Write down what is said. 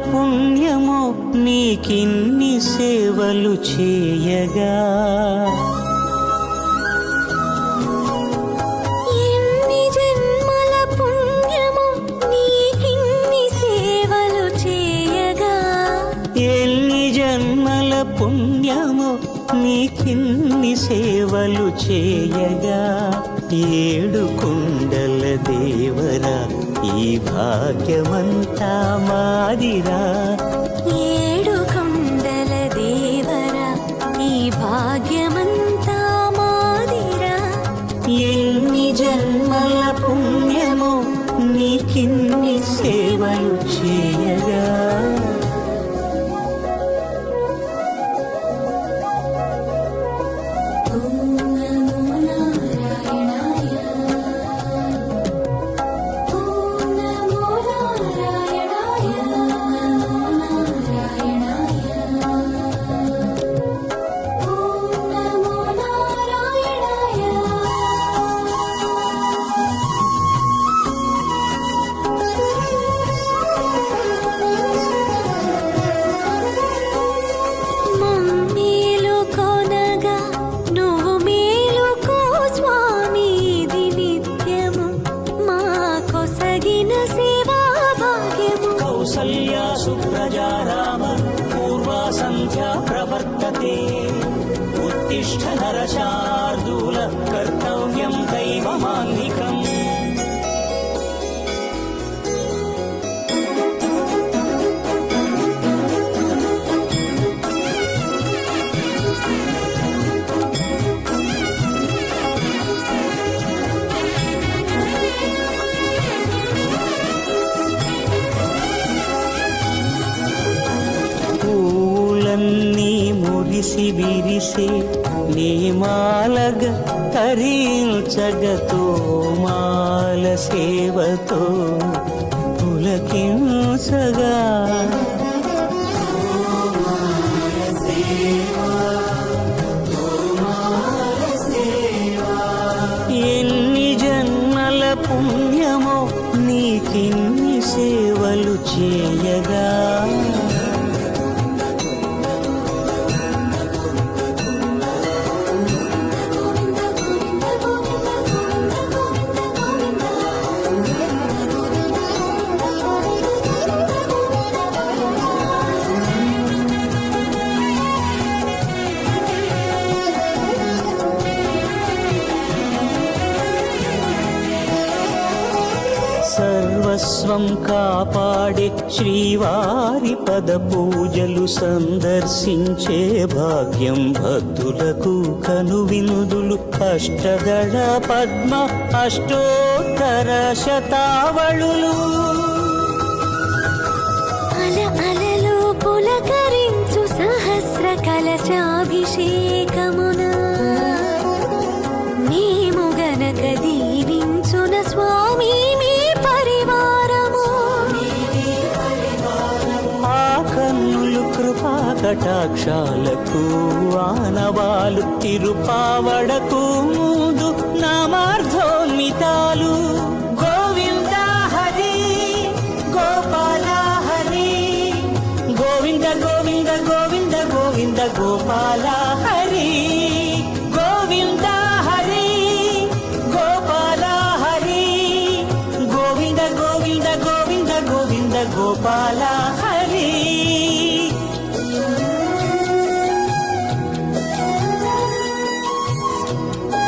పుణ్యమో నీకిన్ని సేవలు చేయగా, ఎన్ని జన్మల పుణ్యమో నీకిన్ని సేవలు చేయగా, ఎన్ని జన్మల పుణ్యమో నీకిన్ని సేవలు చేయగా, ఏడు కొండల దేవరా ఈ భాగ్యమంతా మాదిరా, ఏడు కొండల దేవరా ఈ భాగ్యమంతా మాదిరా, ఎన్ని జన్మల పుణ్యమో నీకిన్ని సేవలు చేయగా. కౌసల్యా సుప్రజా రామ పూర్వా సంధ్యా ప్రవర్తతే, ఉత్తిష్ఠ నరశార్దూల కర్తవ్యం దైవమాన్నికం. పూలన్నీ మురిసి విరిసే నేమాలగ తరించగతో మాల సేవతో పులకించగా, ఎన్ని జన్మల పుణ్యమో నీకిన్ని సేవలు చేయగా, సర్వస్వం కాపాడే శ్రీవారి పద పూజలు సందర్శించే భాగ్యం భక్తులకు కనువినుదులు, అష్టదళ పద్మ అష్టోత్తర శతావళులు, అల అలలో పులకరించు సహస్ర కలశాభిషేకమున మేము గనక దీవించున స్వామి మీ పరివారము, ఆ కన్నులు కృపా కటాక్షాలకు ఆనవాలు, తిరుపావడకు ముందు నామార్థోన్మితాలు. గోవింద హరి గోపాల హరి, గోవింద గోవింద గోవింద గోవింద గోపాల హరి, గోవింద హరి గోపాల హరి, గోవింద గోవింద గోవింద గోవింద గోపాల హరి.